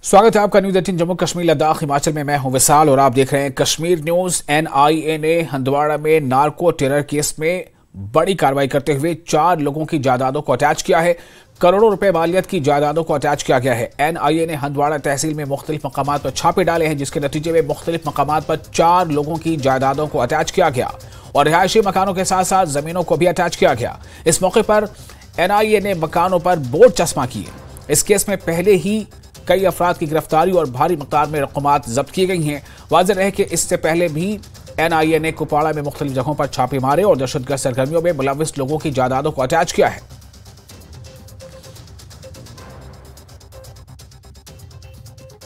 स्वागत है आपका न्यूज 18 जम्मू कश्मीर लद्दाख हिमाचल में। मैं हूं विशाल और आप देख रहे हैं कश्मीर न्यूज। NIA ने हंदवाड़ा में नार्को टेरर केस में बड़ी कार्रवाई करते हुए 4 लोगों की जायदादों को अटैच किया है। करोड़ों रुपए मालियत की जायदादों को अटैच किया गया है। NIA ने हंदवाड़ा तहसील में मुख्तलिफ मकामात पर छापे डाले हैं, जिसके नतीजे में मुख्तलिफ मकामात पर 4 लोगों की जायदादों को अटैच किया गया और रिहायशी मकानों के साथ साथ जमीनों को भी अटैच किया गया। इस मौके पर NIA ने मकानों पर बोर्ड चस्पा किए। इस केस में पहले ही कई अफराद की गिरफ्तारी और भारी मकदार में रकूमात जब्त की गई हैं। वाज़ेह रहे कि इससे पहले भी NIA ने कुपवाड़ा में मुख्तलिफ जगहों पर छापे मारे और दहशतगर्द सरगर्मियों में मुलव्विस लोगों की जायदादों को अटैच किया है।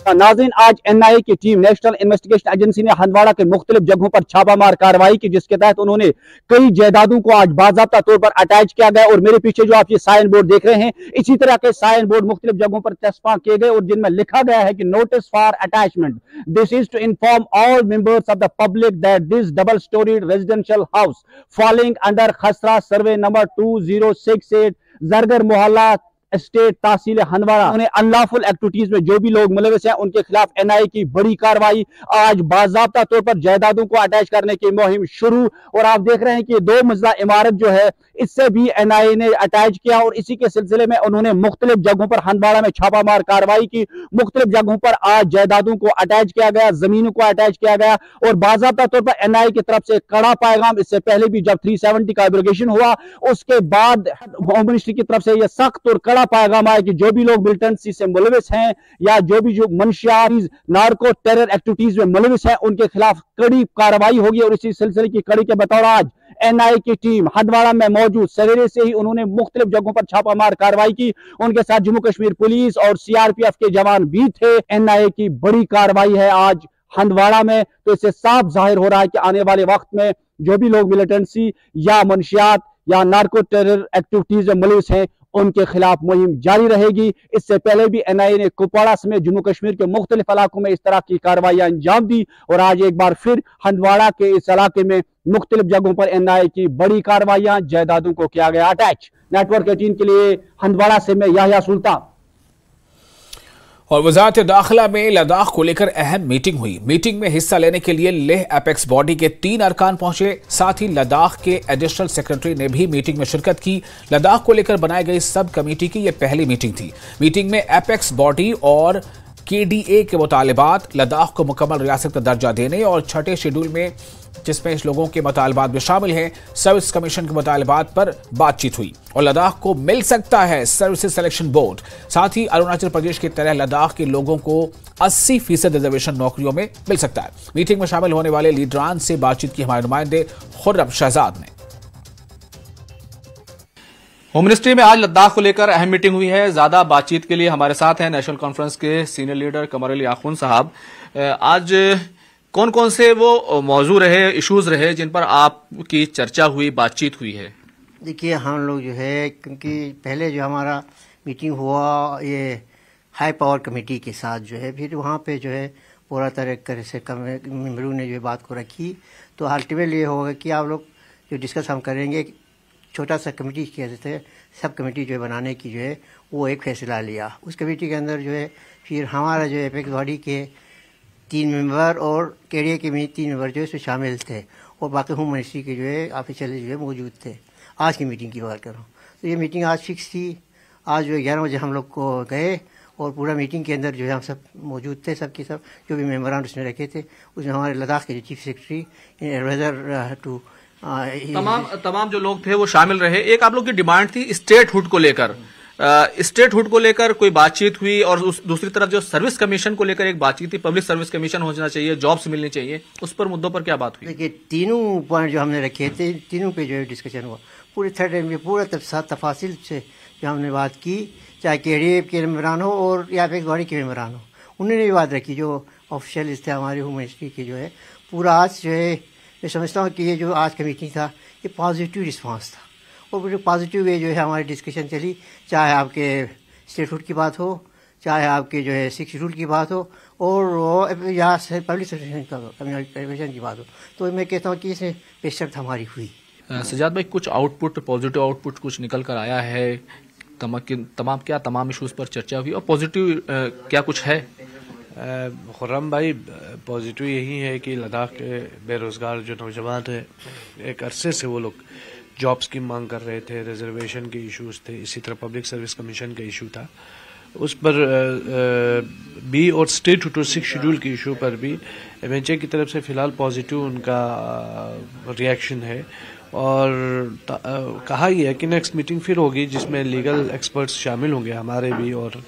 नाज़रीन, आज NIA की टीम नेशनल इन्वेस्टिगेशन एजेंसी ने हंदवाड़ा के मुख्तलिफ जगहों पर छापामार कार्रवाई की, जिसके तहत उन्होंने कई जायदादों को आज बाज़ाब्ता तौर पर अटैच किया गया। और मेरे पीछे जो आप ये साइन बोर्ड देख रहे हैं, इसी तरह के साइन बोर्ड मुख्तलिफ जगहों पर चस्पा किए गए और जिनमें लिखा गया है कि notice for attachment, this is to inform all members of the public that this double storied residential house falling under खसरा सर्वे नंबर 2068 जरगर मोहल्ला स्टेट तहसील हंदवाड़ा उन्हें अनलॉफुल एक्टिविटीज में जो भी लोग मुलविस हैं उनके खिलाफ NIA की बड़ी कार्रवाई। आज बाज़ाब्ता तौर पर जायदादों को अटैच करने की मुहिम शुरू। और आप देख रहे हैं कि 2 मंजिला इमारत जो है इससे भी NIA ने अटैच किया और इसी के सिलसिले में उन्होंने मुख्तलिफ जगहों पर हंदवाड़ा में छापामार कार्रवाई की। मुख्तलिफ जगहों पर आज जायदादों को अटैच किया गया, जमीनों को अटैच किया गया और बाज़ाब्ता तौर पर NIA की तरफ से कड़ा पैगाम। इससे पहले भी जब 370 का एब्रोगेशन हुआ, उसके बाद होम मिनिस्ट्री की तरफ से यह सख्त और पैगाम आया कि जो भी लोग मिलिटेंसी से मुलविस हैं या जो मंशियात नार्को टेरर एक्टिविटीज में मुलविस हैं उनके खिलाफ कड़ी कार्रवाई होगी। और इसी सिलसिले की कड़ी के बतौर आज NIA की टीम हंदवाड़ा में मौजूद सवेरे से ही उन्होंने मुख्तलिफ जगहों पर छापामार कार्रवाई की। उनके साथ जम्मू कश्मीर पुलिस और CRPF के जवान भी थे। NIA की बड़ी कार्रवाई है आज हंदवाड़ा में, तो इससे साफ जाहिर हो रहा है कि आने वाले वक्त में जो भी लोग मिलिटेंसी या मंशियात या नार्को टेरर एक्टिविटीज में मुलविस हैं उनके खिलाफ मुहिम जारी रहेगी। इससे पहले भी NIA ने कुपवाड़ा समेत जम्मू कश्मीर के मुख्तलिफ इलाकों में इस तरह की कार्रवाइयां अंजाम दी और आज एक बार फिर हंदवाड़ा के इस इलाके में मुख्तलिफ जगहों पर NIA की बड़ी कार्रवाइयां, जायदादों को किया गया अटैच। नेटवर्क 18 के लिए हंदवाड़ा से मैं याहिया सुल्तान। और वज़ारत दाखिला में लद्दाख को लेकर अहम मीटिंग हुई। मीटिंग में हिस्सा लेने के लिए लेह एपेक्स बॉडी के 3 अरकान पहुंचे। साथ ही लद्दाख के एडिशनल सेक्रेटरी ने भी मीटिंग में शिरकत की। लद्दाख को लेकर बनाई गई सब कमेटी की यह पहली मीटिंग थी। मीटिंग में एपेक्स बॉडी और KDA के मुतालबात, लद्दाख को मुकम्मल रियासत का दर्जा देने और 6ठे शेड्यूल में जिसमें इस लोगों के मुतालबात भी शामिल हैं, सर्विस कमीशन के मुतालबात पर बातचीत हुई और लद्दाख को मिल सकता है सर्विसेज सिलेक्शन बोर्ड। साथ ही अरुणाचल प्रदेश की तरह लद्दाख के लोगों को 80% रिजर्वेशन नौकरियों में मिल सकता है। मीटिंग में शामिल होने वाले लीडरान से बातचीत की हमारे नुमाइंदे खुर्रम शहजाद ने। होम मिनिस्ट्री में आज लद्दाख को लेकर अहम मीटिंग हुई है। ज्यादा बातचीत के लिए हमारे साथ हैं नेशनल कॉन्फ्रेंस के सीनियर लीडर कमर अली आखून साहब। आज कौन कौन से वो मौजू रहे, इश्यूज रहे जिन पर आपकी चर्चा हुई, बातचीत हुई है? देखिए, हम लोग जो है, क्योंकि पहले जो हमारा मीटिंग हुआ ये हाई पावर कमेटी के साथ जो है, फिर वहाँ पे जो है पूरा तरह से मेंबरों ने जो बात को रखी, तो अल्टीमेटली ये होगा कि आप लोग जो डिस्कस हम करेंगे, छोटा सा कमेटी कहते हैं, सब कमेटी जो है बनाने की जो है वो एक फैसला लिया। उस कमेटी के अंदर जो है फिर हमारा जो एपेक्स बॉडी के 3 मेंबर और KDA के भी 3 मेंबर जो है इसमें शामिल थे और बाकी होम मिनिस्ट्री के जो है ऑफिशियल जो है मौजूद थे। आज की मीटिंग की बात करूँ तो ये मीटिंग आज फिक्स थी। आज जो 11 बजे हम लोग को गए और पूरा मीटिंग के अंदर जो है हम सब मौजूद थे। सब के सब जो भी मेम्बरान उसमें रखे थे, उसमें हमारे लद्दाख के जो चीफ सेक्रेटरी एडवाइजर टू तमाम जो लोग थे वो शामिल रहे। एक आप लोग की डिमांड थी स्टेट हुड को लेकर, स्टेट हुड को लेकर कोई बातचीत हुई और दूसरी तरफ जो सर्विस कमीशन को लेकर एक बातचीत थी, पब्लिक सर्विस कमीशन होना चाहिए, जॉब्स मिलनी चाहिए, उस पर मुद्दों पर क्या बात हुई? देखिए, तीनों पॉइंट जो हमने रखे थे, तीनों पे जो है डिस्कशन हुआ। पूरे थर्ड एंड में पूरा तफासिल से जो हमने बात की, चाहे KDA के मेम्बरान हो और या एपेक्स बॉडी के मेम्बरान हो, उन्होंने भी बात रखी। जो ऑफिशियल थे हमारे होम मिनिस्ट्री के जो है, पूरा आज जो है मैं समझता हूँ कि ये जो आज का मीटिंग था ये पॉजिटिव रिस्पांस था और जो पॉजिटिव वे जो है हमारी डिस्कशन चली, चाहे आपके स्टेटहुड की बात हो, चाहे आपके जो है 6 शेड्यूल की बात हो और या पब्लिक सर्विस की बात हो। तो मैं कहता हूँ कि इसमें पेशरत हमारी हुई। सजाद भाई, कुछ आउटपुट, पॉजिटिव आउटपुट कुछ निकल कर आया है? तमाम इश्यूज पर चर्चा हुई और पॉजिटिव क्या कुछ है? खुर्रम भाई, पॉजिटिव यही है कि लद्दाख के बेरोज़गार जो नौजवान हैं, एक अरसे से वो लोग जॉब्स की मांग कर रहे थे, रिजर्वेशन के इश्यूज थे, इसी तरह पब्लिक सर्विस कमीशन का इशू था, उस पर बी और स्टेट 226 शेड्यूल के इशू पर भी एमएचए की तरफ से फ़िलहाल पॉजिटिव उनका रिएक्शन है। और कहा ही है कि नेक्स्ट मीटिंग फिर होगी जिसमें लीगल एक्सपर्ट्स शामिल होंगे, हमारे भी और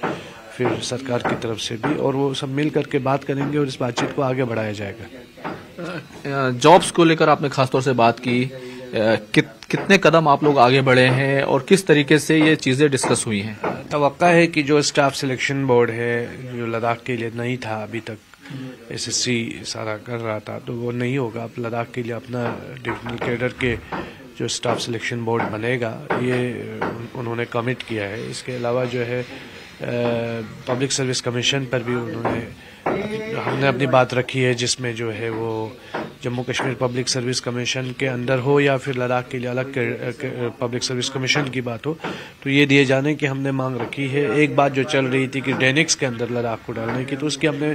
फिर सरकार की तरफ से भी, और वो सब मिल करके बात करेंगे और इस बातचीत को आगे बढ़ाया जाएगा। जॉब्स को लेकर आपने खासतौर से बात की, कितने कदम आप लोग आगे बढ़े हैं और किस तरीके से ये चीज़ें डिस्कस हुई हैं? तवक्का है कि जो स्टाफ सिलेक्शन बोर्ड है, जो लद्दाख के लिए नहीं था अभी तक, एसएससी सारा कर रहा था, तो वो नहीं होगा। अब लद्दाख के लिए अपना डिविजनल कैडर के जो स्टाफ सिलेक्शन बोर्ड बनेगा, ये उन्होंने कमिट किया है। इसके अलावा जो है पब्लिक सर्विस कमीशन पर भी हमने अपनी बात रखी है, जिसमें जो है वो Jammu Kashmir public service commission के अंदर हो या फिर लद्दाख के लिए अलग पब्लिक सर्विस कमीशन की बात हो, तो ये दिए जाने की हमने मांग रखी है। एक बात जो चल रही थी कि डेनिक्स के अंदर लद्दाख को डालने की, तो उसकी हमने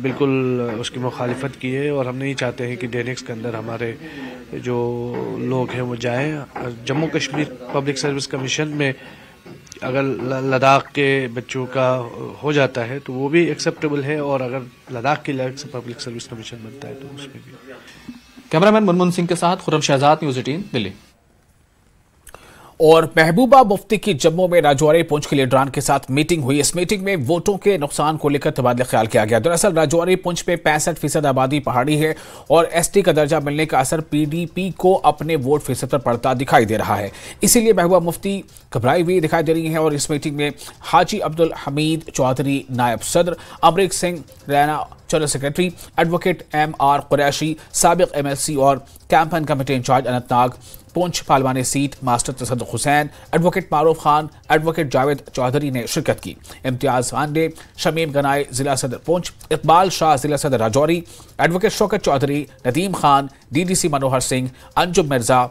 बिल्कुल उसकी मुखालिफत की है और हम नहीं चाहते हैं कि डेनिक्स के अंदर हमारे जो लोग हैं वो जाएं। Jammu Kashmir public service commission में अगर लद्दाख के बच्चों का हो जाता है तो वो भी एक्सेप्टेबल है, और अगर लद्दाख के लिए पब्लिक सर्विस कमीशन बनता है तो उसमें भी। कैमरामैन मुनमुन सिंह के साथ खुर्रम शहजाद, न्यूज़ 18 दिल्ली। और महबूबा मुफ्ती की जम्मू में राजौरी पुंछ के लीडरान के साथ मीटिंग हुई। इस मीटिंग में वोटों के नुकसान को लेकर तबादला ख्याल किया गया। दरअसल राजौरी पुंछ में 65% आबादी पहाड़ी है और एसटी का दर्जा मिलने का असर पीडीपी को अपने वोट फीसद पर पड़ता दिखाई दे रहा है। इसीलिए महबूबा मुफ्ती घबराई हुई दिखाई दे रही है और इस मीटिंग में हाजी अब्दुल हमीद चौधरी नायब सदर, Amrik Singh Raina general secretary, advocate MR Qureshi साबिक MLC और campaign committee incharge Anantnag Poonch पालवानी seat master Tasadduq Hussain, advocate Maroof Khan, advocate Javed Chaudhary ने शिरकत की। इम्तियाज पांडे, शमीम गनाई जिला सदर पुंछ, इकबाल शाह जिला सदर Rajouri, advocate Shaukat Chaudhary, Nadeem Khan, DDC Manohar Singh, Anjum Mirza,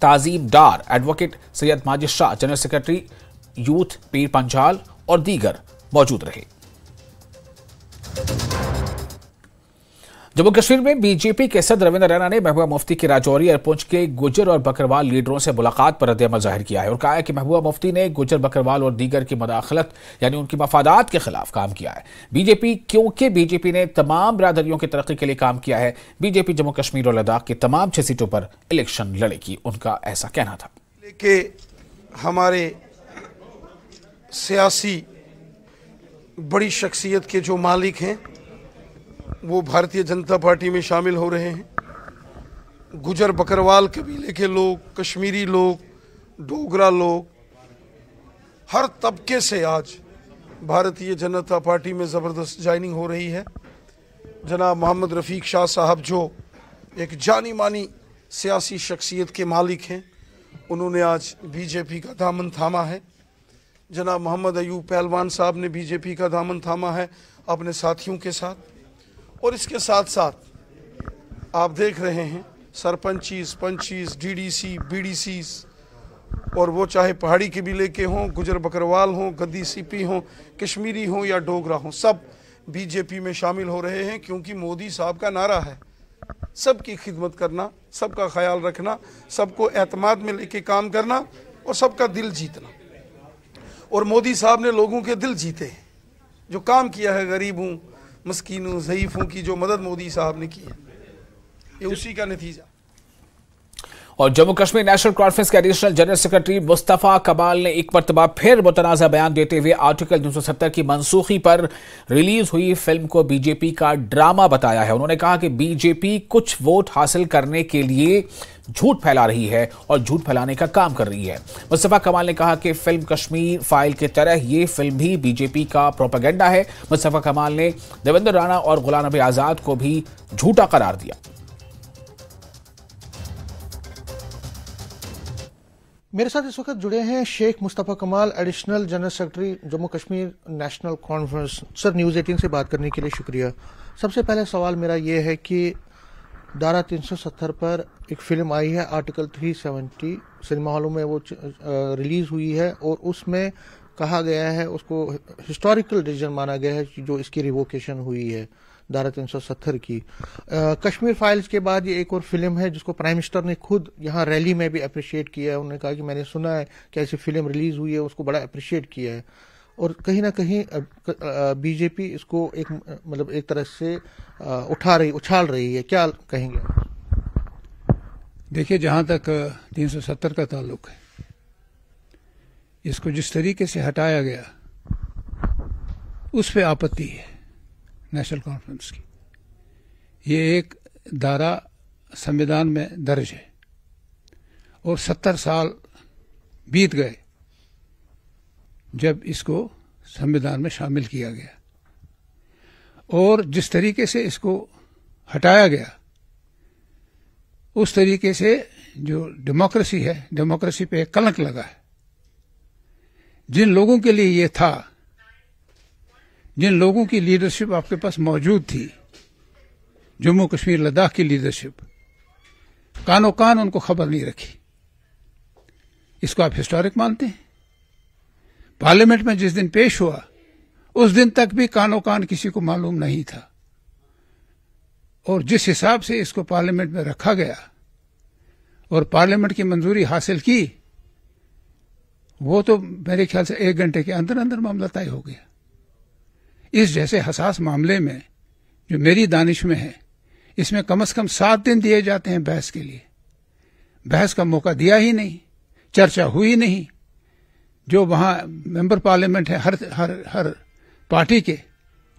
Tazeem Dar, advocate Syed Majid Shah general secretary youth Pir Panjal और दीगर मौजूद रहे। जम्मू कश्मीर में बीजेपी के सदर रविंद्र रैना ने महबूबा मुफ्ती की राजौरी और पुंछ के गुजर और बकरवाल लीडरों से मुलाकात पर रद्द-ए-अमल जाहिर किया है और कहा है कि महबूबा मुफ्ती ने गुजर बकरवाल और दीगर की मुदाखलत यानी उनकी मफादात के खिलाफ काम किया है। क्योंकि बीजेपी ने तमाम बिरादरियों की तरक्की के लिए काम किया है, बीजेपी जम्मू कश्मीर और लद्दाख की तमाम 6 सीटों पर इलेक्शन लड़ेगी, उनका ऐसा कहना था। हमारे सियासी बड़ी शख्सियत के जो मालिक हैं वो भारतीय जनता पार्टी में शामिल हो रहे हैं। गुजर बकरवाल कबीले के लोग, कश्मीरी लोग, डोगरा लोग, हर तबके से आज भारतीय जनता पार्टी में ज़बरदस्त ज्वाइनिंग हो रही है। जनाब मोहम्मद रफ़ीक शाह साहब जो एक जानी मानी सियासी शख्सियत के मालिक हैं, उन्होंने आज बीजेपी का दामन थामा है। जनाब मोहम्मद अयूब पहलवान साहब ने बीजेपी का दामन थामा है अपने साथियों के साथ। और इसके साथ साथ आप देख रहे हैं सरपंचीज, पंचीज, DDC, BDCs, और वो चाहे पहाड़ी कबीले के हों, गुजर बकरवाल हों, गद्दी CP हों, कश्मीरी हों या डोगरा हों, सब बीजेपी में शामिल हो रहे हैं। क्योंकि मोदी साहब का नारा है सबकी खिदमत करना, सबका ख्याल रखना, सबको एतमाद में लेके काम करना और सबका दिल जीतना। और मोदी साहब ने लोगों के दिल जीते हैं। जो काम किया है गरीबों, मस्कीनों, ज़ईफ़ों की जो मदद मोदी साहब ने की है, ये उसी का नतीजा। और जम्मू कश्मीर नेशनल कॉन्फ्रेंस के एडिशनल जनरल सेक्रेटरी मुस्तफ़ा कमाल ने एक मरतबा फिर मुतनाज़ा बयान देते हुए आर्टिकल 270 की मनसूखी पर रिलीज हुई फिल्म को बीजेपी का ड्रामा बताया है। उन्होंने कहा कि बीजेपी कुछ वोट हासिल करने के लिए झूठ फैला रही है और झूठ फैलाने का काम कर रही है। मुस्तफ़ा कमाल ने कहा कि फिल्म कश्मीर फाइल की तरह ये फिल्म भी बीजेपी का प्रोपेगेंडा है। मुस्तफ़ा कमाल ने देवेंद्र राणा और गुलाम नबी आज़ाद को भी झूठा करार दिया। मेरे साथ इस वक्त जुड़े हैं शेख मुस्तफ़ा कमाल, additional general secretary Jammu Kashmir national conference. Sir, news 18 से बात करने के लिए शुक्रिया। सबसे पहले सवाल मेरा ये है कि धारा 370 पर एक फिल्म आई है आर्टिकल 370, सिनेमा हॉलों में वो रिलीज़ हुई है और उसमें कहा गया है, उसको हिस्टोरिकल डिसीजन माना गया है जो इसकी रिवोकेशन हुई है धारा 370 की। कश्मीर फाइल्स के बाद ये एक और फिल्म है जिसको प्राइम मिनिस्टर ने खुद यहाँ रैली में भी अप्रिशिएट किया है। उन्होंने कहा कि मैंने सुना है कि ऐसी फिल्म रिलीज हुई है, उसको बड़ा अप्रिशिएट किया है। और कहीं ना कहीं बीजेपी इसको एक मतलब एक तरह से उछाल रही है, क्या कहेंगे? देखिए, जहां तक 370 का ताल्लुक है, इसको जिस तरीके से हटाया गया उस पे आपत्ति है नेशनल कॉन्फ्रेंस की। ये एक धारा संविधान में दर्ज है और 70 साल बीत गए जब इसको संविधान में शामिल किया गया, और जिस तरीके से इसको हटाया गया उस तरीके से जो डेमोक्रेसी है, डेमोक्रेसी पे एक कलंक लगा है। जिन लोगों के लिए ये था, जिन लोगों की लीडरशिप आपके पास मौजूद थी, जम्मू कश्मीर लद्दाख की लीडरशिप, कानो कान उनको खबर नहीं रखी। इसको आप हिस्टोरिक मानते हैं? पार्लियामेंट में जिस दिन पेश हुआ उस दिन तक भी कानो कान किसी को मालूम नहीं था, और जिस हिसाब से इसको पार्लियामेंट में रखा गया और पार्लियामेंट की मंजूरी हासिल की, वो तो मेरे ख्याल से 1 घंटे के अंदर अंदर मामला तय हो गया। इस जैसे हसास मामले में जो मेरी दानिश में है, इसमें कम से कम 7 दिन दिए जाते हैं बहस के लिए। बहस का मौका दिया ही नहीं, चर्चा हुई नहीं। जो वहां मेंबर पार्लियामेंट है हर पार्टी के,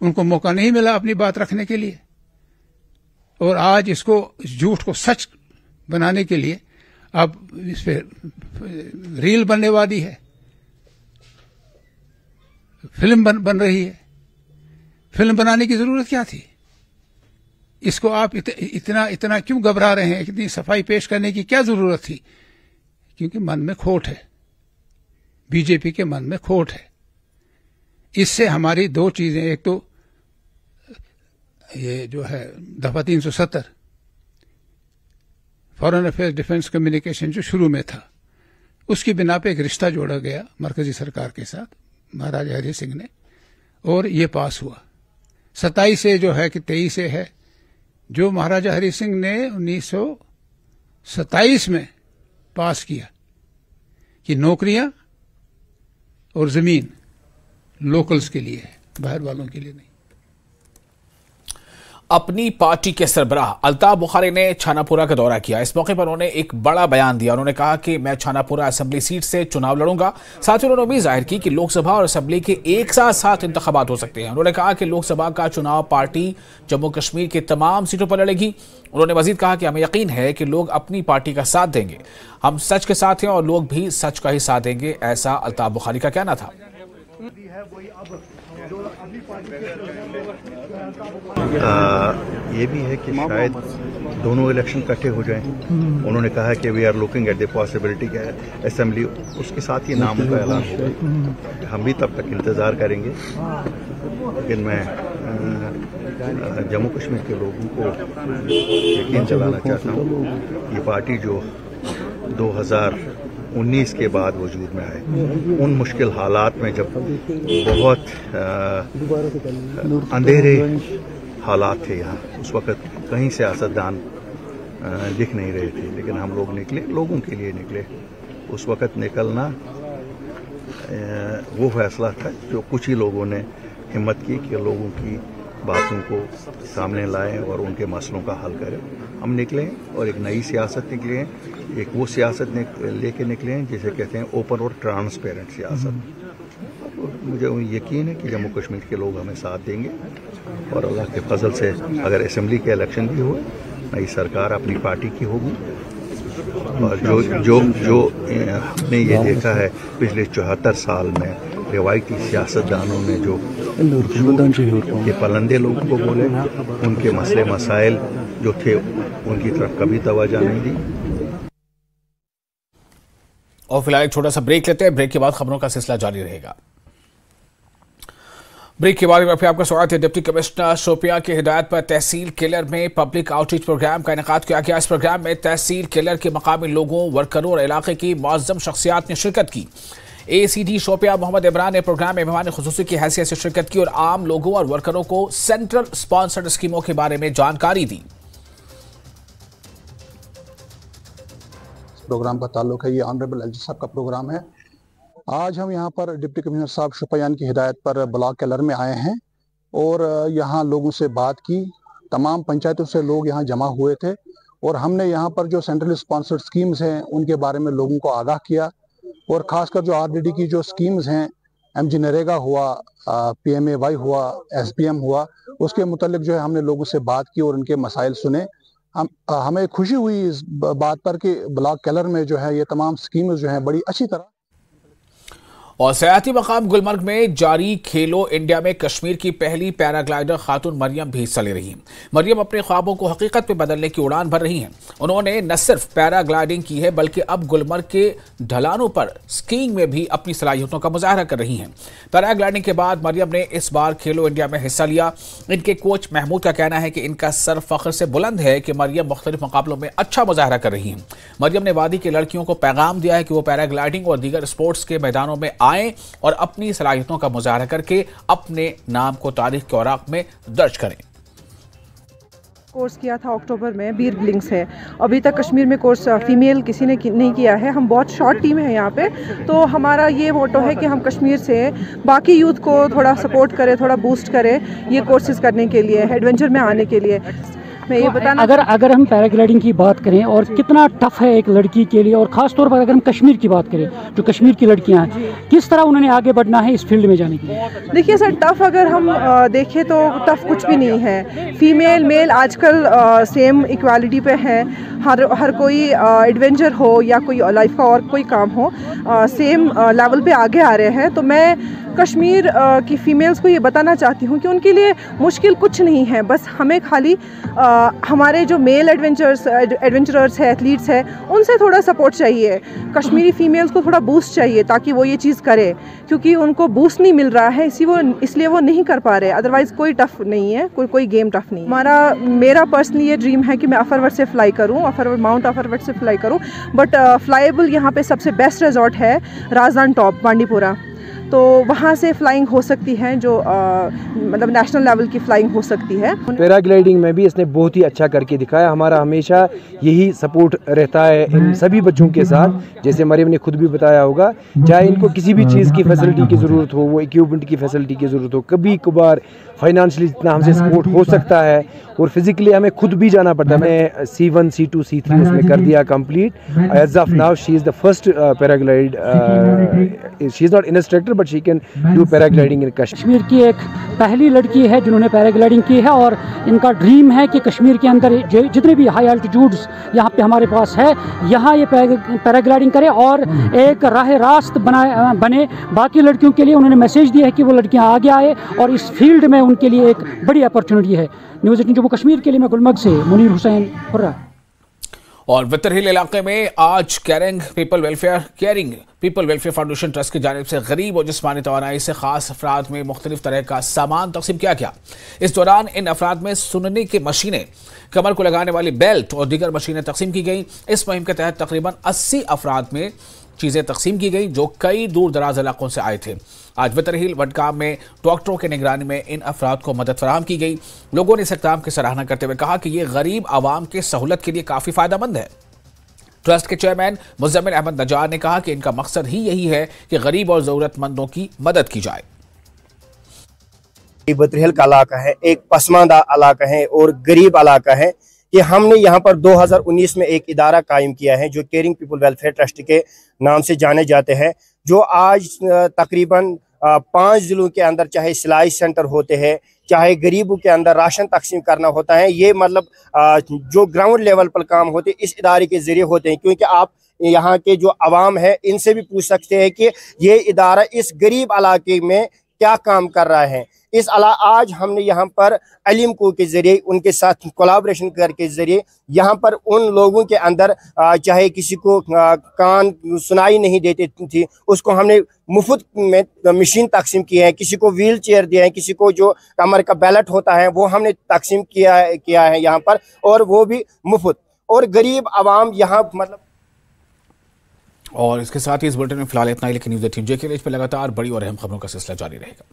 उनको मौका नहीं मिला अपनी बात रखने के लिए। और आज इसको, इस झूठ को सच बनाने के लिए अब इस पे रील बनने वाली है, फिल्म बन रही है। फिल्म बनाने की जरूरत क्या थी? इसको आप इतना क्यों घबरा रहे हैं? इतनी सफाई पेश करने की क्या जरूरत थी? क्योंकि मन में खोट है, बीजेपी के मन में खोट है। इससे हमारी 2 चीजें, एक तो ये जो है दफा 370 फॉरेन अफेयर्स डिफेंस कम्युनिकेशन जो शुरू में था, उसकी बिना पे एक रिश्ता जोड़ा गया मरकजी सरकार के साथ महाराजा हरि सिंह ने, और ये पास हुआ। 27 से जो है कि 23 से है, जो महाराजा हरि सिंह ने 1927 में पास किया कि नौकरियां और जमीन लोकल्स के लिए है, बाहर वालों के लिए नहीं। अपनी पार्टी के सरबराह अल्ताफ बुखारी ने छानापुरा का दौरा किया। इस मौके पर उन्होंने एक बड़ा बयान दिया। उन्होंने कहा कि मैं छानापुरा असेंबली सीट से चुनाव लड़ूंगा। साथ ही उन्होंने उम्मीद जाहिर की कि लोकसभा और असेंबली के एक साथ इंतखाबात हो सकते हैं। उन्होंने कहा कि लोकसभा का चुनाव पार्टी जम्मू कश्मीर की तमाम सीटों पर लड़ेगी। उन्होंने मजीद कहा कि हमें यकीन है कि लोग अपनी पार्टी का साथ देंगे। हम सच के साथ हैं और लोग भी सच का ही साथ देंगे, ऐसा अल्ताफ बुखारी का कहना था। ये भी है कि शायद दोनों इलेक्शन इकट्ठे हो जाएं। उन्होंने कहा कि we are looking at the possibility कि असेंबली उसके साथ ही नामों का ऐलान होगा। हम भी तब तक इंतज़ार करेंगे, लेकिन मैं जम्मू कश्मीर के लोगों को यकीन दिलाना चाहता हूँ, ये पार्टी जो 2019 के बाद वजूद में आए, उन मुश्किल हालात में जब बहुत अंधेरे हालात थे यहाँ, उस वक़्त कहीं सियासतदान दिख नहीं रहे थे, लेकिन हम लोग निकले, लोगों के लिए निकले। उस वक़्त निकलना वो फैसला था जो कुछ ही लोगों ने हिम्मत की कि लोगों की बातों को सामने लाएं और उनके मसलों का हल करें। हम निकले और एक नई सियासत निकले हैं, एक वो सियासत लेके निकले हैं जिसे कहते हैं ओपन और ट्रांसपेरेंट सियासत। मुझे यकीन है कि जम्मू कश्मीर के लोग हमें साथ देंगे और अल्लाह के फजल से अगर असेंबली के इलेक्शन भी हुए, नई सरकार अपनी पार्टी की होगी। और जो हमने ये देखा है पिछले 74 साल में रिवायती सियासतदानों ने जो के पलंदे लोगों को बोले, उनके मसले मसाइल जो थे उनकी तरफ कभी तवज्जो नहीं दी। और फिलहाल एक छोटा सा ब्रेक लेते हैं। ब्रेक के बाद खबरों का सिलसिला जारी रहेगा। ब्रेक के बाद फिर आपका स्वागत है। डिप्टी कमिश्नर शोपियां की हिदायत पर तहसील केलर में पब्लिक आउटरीच प्रोग्राम का इनेकाद किया गया। इस प्रोग्राम में तहसील केलर के मकामी लोगों, वर्करों और इलाके की मुअज्जम शख्सियात ने शिरकत की। ACT शोपिया मोहम्मद इमरान ने प्रोग्राम में मेहमान खुसूसी की हैसियत से शिरकत की और आम लोगों और वर्करों को सेंट्रल स्पॉन्सर्ड स्कीमों के बारे में जानकारी दी। प्रोग्राम का ताल्लुक है, ये ऑनरेबल एलजी साहब का प्रोग्राम है। आज हम यहाँ पर डिप्टी कमिश्नर साहब शोपियान की हिदायत पर ब्लॉक केलर में आए हैं और यहाँ लोगों से बात की। तमाम पंचायतों से लोग यहाँ जमा हुए थे और हमने यहाँ पर जो सेंट्रल स्पॉन्सर्ड स्कीम्स हैं उनके बारे में लोगों को आगाह किया और खासकर जो आरडीडी की जो स्कीम्स हैं, एमजी नरेगा हुआ, PMAY हुआ, SPM हुआ, उसके मुतालिक जो है हमने लोगों से बात की और उनके मसाइल सुने। हमें खुशी हुई इस बात पर कि ब्लॉक केलर में जो है ये तमाम स्कीम्स जो हैं बड़ी अच्छी तरह। और सयाहती मकाम गुलमर्ग में जारी खेलो इंडिया में कश्मीर की पहली पैराग्लाइडर खातून मरियम भी हिस्सा ले रही हैं। मरियम अपने ख्वाबों को हकीकत में बदलने की उड़ान भर रही हैं। उन्होंने न सिर्फ पैराग्लाइडिंग की है बल्कि अब गुलमर्ग के ढलानों पर स्कीइंग में भी अपनी सलाहियतों का मुजाहरा कर रही हैं। पैराग्लाइडिंग के बाद मरियम ने इस बार खेलो इंडिया में हिस्सा लिया। इनके कोच महमूद का कहना है कि इनका सर फख्र से बुलंद है कि मरियम मुख्तलिफ मुकाबलों में अच्छा मुजाहरा कर रही हैं। मरियम ने वादी की लड़कियों को पैगाम दिया है कि वो पैराग्लाइडिंग और दीगर स्पोर्ट्स के मैदानों में आएं और अपनी सलाहियतों का मुजाहरा करके अपने नाम को तारीख के औराक में दर्ज करें। कोर्स किया था अक्टूबर में, बीर ब्लिंक्स है। अभी तक कश्मीर में कोर्स फीमेल किसी ने नहीं किया है। हम बहुत शॉर्ट टीम है यहाँ पे, तो हमारा ये मोटो है कि हम कश्मीर से बाकी यूथ को थोड़ा सपोर्ट करें, थोड़ा बूस्ट करें ये कोर्सेज करने के लिए, एडवेंचर में आने के लिए। मैं ये बताना, अगर हम पैराग्लाइडिंग की बात करें और कितना टफ है एक लड़की के लिए, और ख़ास तौर पर अगर हम कश्मीर की बात करें, जो कश्मीर की लड़कियां हैं, किस तरह उन्होंने आगे बढ़ना है इस फील्ड में जाने के लिए? देखिए सर, टफ अगर हम देखें तो टफ कुछ भी नहीं है। फीमेल मेल आजकल सेम इक्वालिटी पे है। हर कोई एडवेंचर हो या कोई लाइफ का और कोई काम हो, सेम लेवल पे आगे आ रहे हैं। तो मैं कश्मीर की फ़ीमेल्स को ये बताना चाहती हूँ कि उनके लिए मुश्किल कुछ नहीं है। बस हमें खाली हमारे जो मेल एडवेंचरर्स है, एथलीट्स है, उनसे थोड़ा सपोर्ट चाहिए। कश्मीरी फ़ीमेल्स को थोड़ा बूस्ट चाहिए ताकि वो ये चीज़ करे, क्योंकि उनको बूस्ट नहीं मिल रहा है इसलिए वो नहीं कर पा रहे। अदरवाइज़ कोई टफ नहीं है, कोई गेम टफ नहीं है। मेरा पर्सनली ये ड्रीम है कि मैं अफरवट से फ्लाई करूँ, माउंट अफरवट से फ्लाई करूँ। बट फ्लाईएबल यहाँ पे सबसे बेस्ट रिजॉर्ट है राजदान टॉप, बांडीपुरा, तो वहाँ से फ्लाइंग हो सकती है, जो मतलब नेशनल लेवल की फ्लाइंग हो सकती है। पैराग्लाइडिंग में भी इसने बहुत ही अच्छा करके दिखाया। हमारा हमेशा यही सपोर्ट रहता है इन सभी बच्चों के साथ। जैसे मरियम ने खुद भी बताया होगा, चाहे इनको किसी भी चीज़ की फैसिलिटी की ज़रूरत हो, वो इक्विपमेंट की फैसिलिटी की ज़रूरत हो, कभी कभार फाइनेंशियली जितना हमसे सपोर्ट हो सकता है, और फिजिकली हमें खुद भी जाना पड़ता है। मैं C1, C2, C3 उसमें कर दिया complete. As of now she is the first paraglide, she is not instructor but she can do paragliding in Kashmir की एक पहली लड़की है जिन्होंने पैराग्लाइडिंग की है, और इनका ड्रीम है कि कश्मीर के अंदर जितने भी हाई एल्टीट्यूड्स यहाँ पे हमारे पास है, यहाँ ये पैराग्लाइडिंग करे और एक राह रास्त बने बाकी लड़कियों के लिए। उन्होंने मैसेज दिया है कि वो लड़कियाँ आगे आए और इस फील्ड में उनके लिए एक बड़ी अपॉर्चुनिटी है। न्यूज़ 18 जम्मू कश्मीर के लिए मैं गुलमर्ग से मुनीर हुसैन हुर्रा। और वितर हिल इलाके में आज caring people welfare foundation trust की जानिब से गरीब और जिस्मानी तवानाई से खास अफराद में मुख्तलिफ तरह का सामान तकसीम किया गया। इस दौरान इन अफराद में सुनने की मशीनें, कमर को लगाने वाली बेल्ट और दीगर मशीनें तकसीम की गई। इस मुहिम के तहत तकरीबन 80 अफराद में चीज़ें तकसीम की गई जो कई दूर दराज इलाकों से आए थे। आज वितर हिल वडगाम में डॉक्टरों की निगरानी में इन अफराद को मदद फराहम की गई। लोगों ने इस इक़दाम की सराहना करते हुए कहा कि ये गरीब आवाम के सहूलत के लिए काफ़ी फ़ायदेमंद है। ट्रस्ट के चेयरमैन मुज़म्मिल अहमद नजार ने कहा कि इनका मकसद ही यही है कि गरीब और ज़रूरतमंदों की मदद की जाए। वितर हिल का इलाका है, एक पसमानदा इलाका है और गरीब इलाका है कि हमने यहाँ पर 2019 में एक इदारा कायम किया है जो केयरिंग पीपल वेलफेयर ट्रस्ट के नाम से जाने जाते हैं, जो आज तकरीबन 5 जिलों के अंदर चाहे सिलाई सेंटर होते हैं, चाहे गरीबों के अंदर राशन तकसीम करना होता है। ये मतलब जो ग्राउंड लेवल पर काम होते हैं इस इदारे के ज़रिए होते हैं, क्योंकि आप यहाँ के जो आवाम है इनसे भी पूछ सकते हैं कि ये इदारा इस गरीब इलाके में क्या काम कर रहा है। आज हमने यहाँ पर अलीम को के ज़रिए उनके साथ कोलाब्रेशन करके ज़रिए यहाँ पर उन लोगों के अंदर चाहे किसी को कान सुनाई नहीं देती थी, उसको हमने मुफ्त में मशीन तकसीम की है, किसी को व्हील चेयर दिया है, किसी को जो कमर का बेल्ट होता है वो हमने तकसीम किया है यहाँ पर, और वो भी मुफ्त। और गरीब आवाम यहाँ मतलब और इसके साथ ही इस बुलेटिन में फिलहाल इतना ही, लेकिन न्यूज़ 18 जे के लिए इस पर लगातार बड़ी और अहम खबरों का सिलसिला जारी रहेगा।